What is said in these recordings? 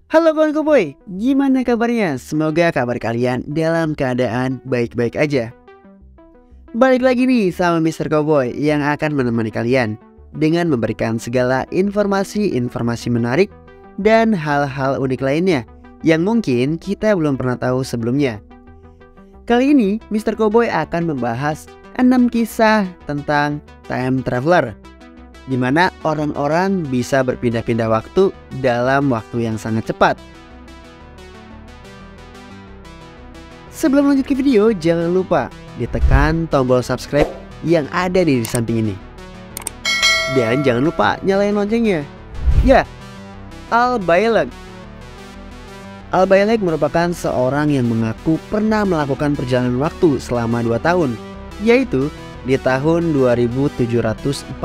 Halo kawan Koboy, gimana kabarnya? Semoga kabar kalian dalam keadaan baik-baik aja. Balik lagi nih sama Mr. Cowboy yang akan menemani kalian dengan memberikan segala informasi-informasi menarik dan hal-hal unik lainnya yang mungkin kita belum pernah tahu sebelumnya. Kali ini Mr. Cowboy akan membahas 6 kisah tentang time traveler, di mana orang-orang bisa berpindah-pindah waktu dalam waktu yang sangat cepat. Sebelum lanjut ke video, jangan lupa ditekan tombol subscribe yang ada di samping ini. Dan jangan lupa nyalain loncengnya. Ya, Al Bielek. Al Bielek merupakan seorang yang mengaku pernah melakukan perjalanan waktu selama 2 tahun, yaitu di tahun 2749,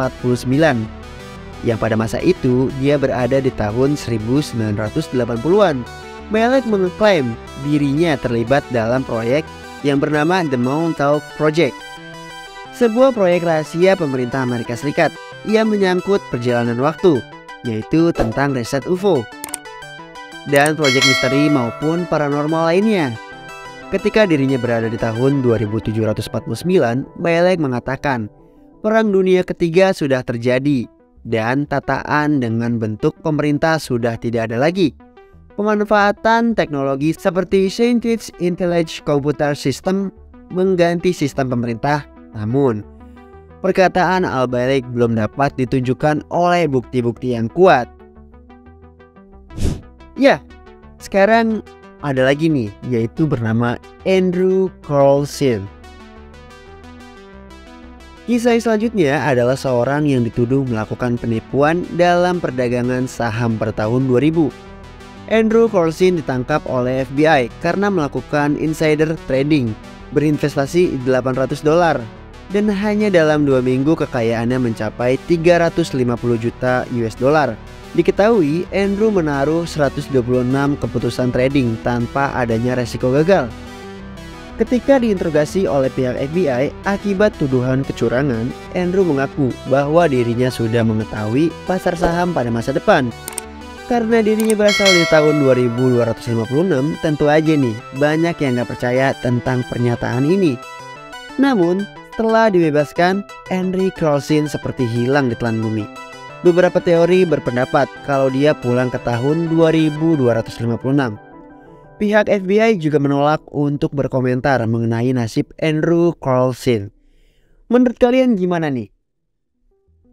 yang pada masa itu dia berada di tahun 1980-an. Bielek mengklaim dirinya terlibat dalam proyek yang bernama The Montauk Project, sebuah proyek rahasia pemerintah Amerika Serikat yang menyangkut perjalanan waktu, yaitu tentang riset UFO dan proyek misteri maupun paranormal lainnya. Ketika dirinya berada di tahun 2749, Bielek mengatakan Perang Dunia Ketiga sudah terjadi dan tataan dengan bentuk pemerintah sudah tidak ada lagi. Pemanfaatan teknologi seperti Scientific Intelligence Computer System mengganti sistem pemerintah. Namun, perkataan Al Bielek belum dapat ditunjukkan oleh bukti-bukti yang kuat. Ya, sekarang ada lagi nih, yaitu bernama Andrew Carlson. Kisah selanjutnya adalah seorang yang dituduh melakukan penipuan dalam perdagangan saham pada tahun 2000. Andrew Carlson ditangkap oleh FBI karena melakukan insider trading berinvestasi $800, dan hanya dalam 2 minggu kekayaannya mencapai 350 juta US dollar. Diketahui Andrew menaruh 126 keputusan trading tanpa adanya resiko gagal. Ketika diinterogasi oleh pihak FBI akibat tuduhan kecurangan, Andrew mengaku bahwa dirinya sudah mengetahui pasar saham pada masa depan. Karena dirinya berasal dari tahun 2256, tentu aja nih banyak yang gak percaya tentang pernyataan ini. Namun setelah dibebaskan, Andrew Carlson seperti hilang di telan bumi. Beberapa teori berpendapat kalau dia pulang ke tahun 2256. Pihak FBI juga menolak untuk berkomentar mengenai nasib Andrew Carlson. Menurut kalian gimana nih?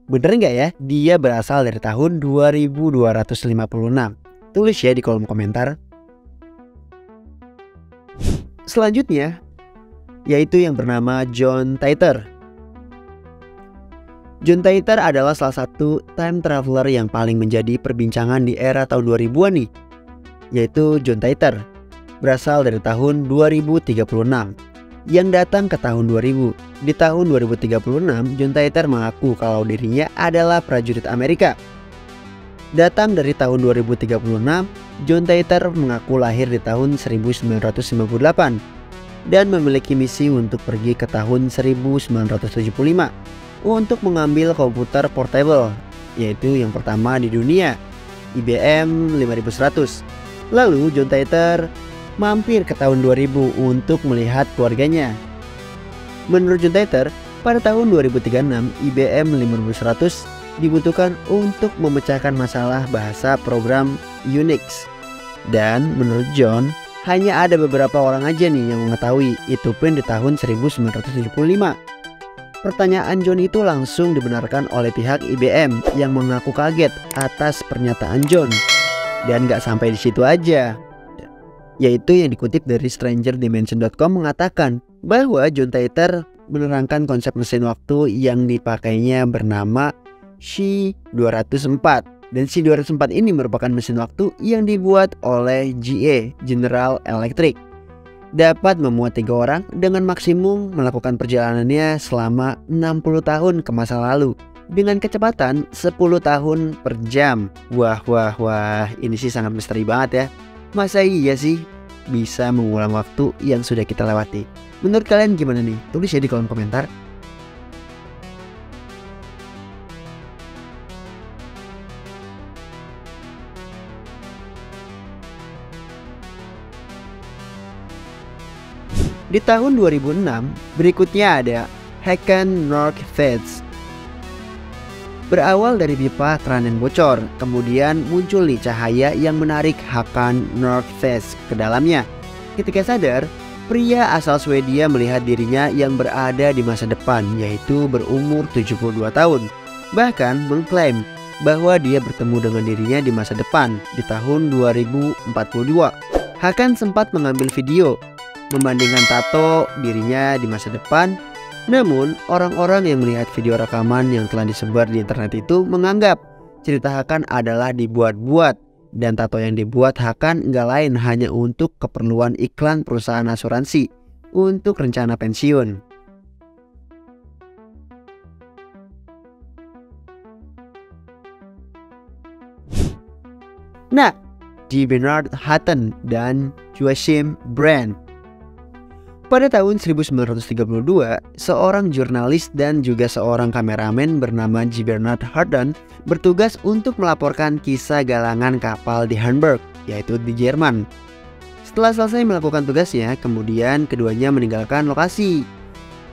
Bener nggak ya dia berasal dari tahun 2256? Tulis ya di kolom komentar. Selanjutnya, yaitu yang bernama John Titor. John Titor adalah salah satu time traveler yang paling menjadi perbincangan di era tahun 2000-an nih, yaitu John Titor. Berasal dari tahun 2036 yang datang ke tahun 2000. Di tahun 2036, John Titor mengaku kalau dirinya adalah prajurit Amerika. Datang dari tahun 2036, John Titor mengaku lahir di tahun 1998 dan memiliki misi untuk pergi ke tahun 1975 untuk mengambil komputer portable, yaitu yang pertama di dunia, IBM 5100. Lalu John Titor mampir ke tahun 2000 untuk melihat keluarganya. Menurut John Titor, pada tahun 2036 IBM 5100 dibutuhkan untuk memecahkan masalah bahasa program Unix. Dan menurut John, hanya ada beberapa orang aja nih yang mengetahui, itu pun di tahun 1975. Pertanyaan John itu langsung dibenarkan oleh pihak IBM yang mengaku kaget atas pernyataan John. Dan gak sampai di situ aja, yaitu yang dikutip dari StrangerDimension.com mengatakan bahwa John Titor menerangkan konsep mesin waktu yang dipakainya bernama C204. Dan C204 ini merupakan mesin waktu yang dibuat oleh GE, General Electric. Dapat memuat 3 orang dengan maksimum melakukan perjalanannya selama 60 tahun ke masa lalu dengan kecepatan 10 tahun per jam. Wah, ini sih sangat misteri banget ya. Masa iya sih bisa mengulang waktu yang sudah kita lewati? Menurut kalian gimana nih? Tulis ya di kolom komentar. Di tahun 2006, berikutnya ada Hakan Northfest. Berawal dari pipa keran yang bocor, kemudian muncul nih cahaya yang menarik Hakan Northfest ke dalamnya. Ketika sadar, pria asal Swedia melihat dirinya yang berada di masa depan, yaitu berumur 72 tahun. Bahkan mengklaim bahwa dia bertemu dengan dirinya di masa depan di tahun 2042. Hakan sempat mengambil video membandingkan tato dirinya di masa depan. Namun, orang-orang yang melihat video rekaman yang telah disebar di internet itu menganggap cerita Hakan adalah dibuat-buat, dan tato yang dibuat Hakan nggak lain hanya untuk keperluan iklan perusahaan asuransi untuk rencana pensiun. Nah, J. Bernard Hutton dan Joachim Brandt. Pada tahun 1932, seorang jurnalis dan juga seorang kameramen bernama J. Bernard Hutton bertugas untuk melaporkan kisah galangan kapal di Hamburg, yaitu di Jerman. Setelah selesai melakukan tugasnya, kemudian keduanya meninggalkan lokasi.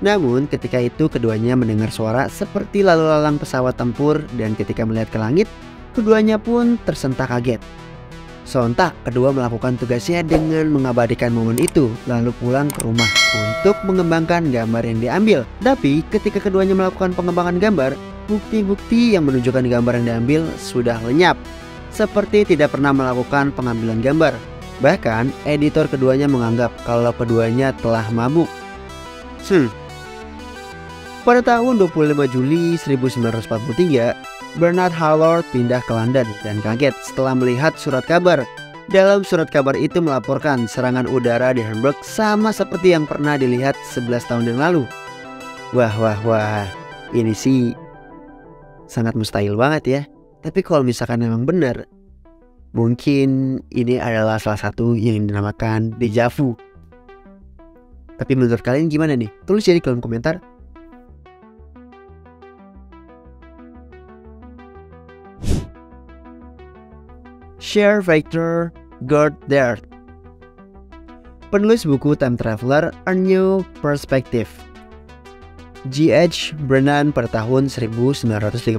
Namun ketika itu keduanya mendengar suara seperti lalu lalang pesawat tempur, dan ketika melihat ke langit, keduanya pun tersentak kaget. Sontak kedua melakukan tugasnya dengan mengabadikan momen itu, lalu pulang ke rumah untuk mengembangkan gambar yang diambil. Tapi ketika keduanya melakukan pengembangan gambar, bukti-bukti yang menunjukkan gambar yang diambil sudah lenyap, seperti tidak pernah melakukan pengambilan gambar. Bahkan editor keduanya menganggap kalau keduanya telah mabuk. Pada tahun 25 Juli 1943, Bernard Harlord pindah ke London dan kaget setelah melihat surat kabar. Dalam surat kabar itu melaporkan serangan udara di Hamburg sama seperti yang pernah dilihat 11 tahun yang lalu. Wah, ini sih sangat mustahil banget ya. Tapi kalau misalkan memang benar, mungkin ini adalah salah satu yang dinamakan deja vu. Tapi menurut kalian gimana nih? Tulis ya di kolom komentar. Share Victor Goddard, penulis buku Time Traveler: A New Perspective. G.H. Brennan pada tahun 1935.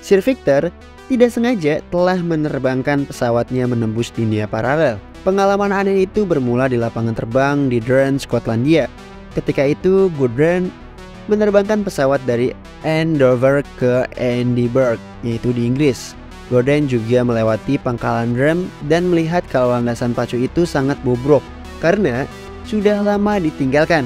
Sir Victor tidak sengaja telah menerbangkan pesawatnya menembus dunia paralel. Pengalaman aneh itu bermula di lapangan terbang di Durham, Skotlandia. Ketika itu Goddard menerbangkan pesawat dari Andover ke Edinburgh, yaitu di Inggris. Goddard juga melewati pangkalan Durham dan melihat kalau landasan pacu itu sangat bobrok karena sudah lama ditinggalkan.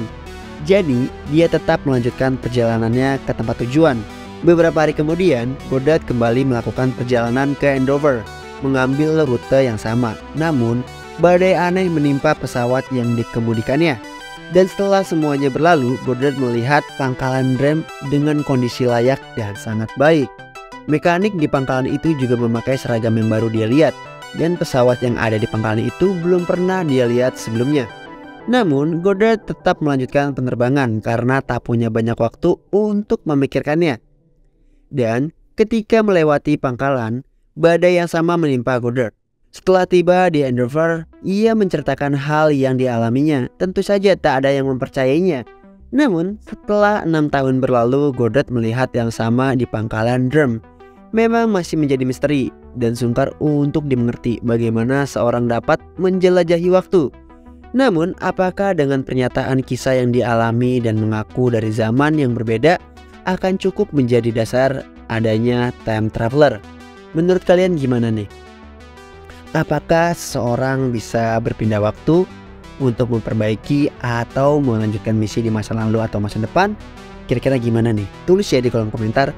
Jadi dia tetap melanjutkan perjalanannya ke tempat tujuan. Beberapa hari kemudian, Goddard kembali melakukan perjalanan ke Andover, mengambil rute yang sama. Namun, badai aneh menimpa pesawat yang dikemudikannya. Dan setelah semuanya berlalu, Goddard melihat pangkalan Durham dengan kondisi layak dan sangat baik. Mekanik di pangkalan itu juga memakai seragam yang baru dia lihat, dan pesawat yang ada di pangkalan itu belum pernah dia lihat sebelumnya. Namun, Goddard tetap melanjutkan penerbangan karena tak punya banyak waktu untuk memikirkannya. Dan ketika melewati pangkalan, badai yang sama menimpa Goddard. Setelah tiba di Andover, ia menceritakan hal yang dialaminya. Tentu saja tak ada yang mempercayainya. Namun, setelah 6 tahun berlalu, Goddard melihat yang sama di pangkalan Durham. Memang masih menjadi misteri dan sungkar untuk dimengerti bagaimana seorang dapat menjelajahi waktu. Namun, apakah dengan pernyataan kisah yang dialami dan mengaku dari zaman yang berbeda akan cukup menjadi dasar adanya time traveler? Menurut kalian gimana nih? Apakah seseorang bisa berpindah waktu untuk memperbaiki atau melanjutkan misi di masa lalu atau masa depan? Kira-kira gimana nih? Tulis ya di kolom komentar.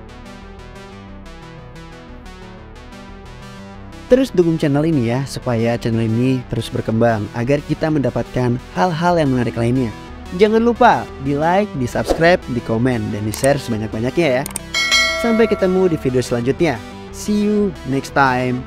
Terus dukung channel ini ya, supaya channel ini terus berkembang agar kita mendapatkan hal-hal yang menarik lainnya. Jangan lupa di like, di subscribe, di komen, dan di share sebanyak-banyaknya ya. Sampai ketemu di video selanjutnya. See you next time.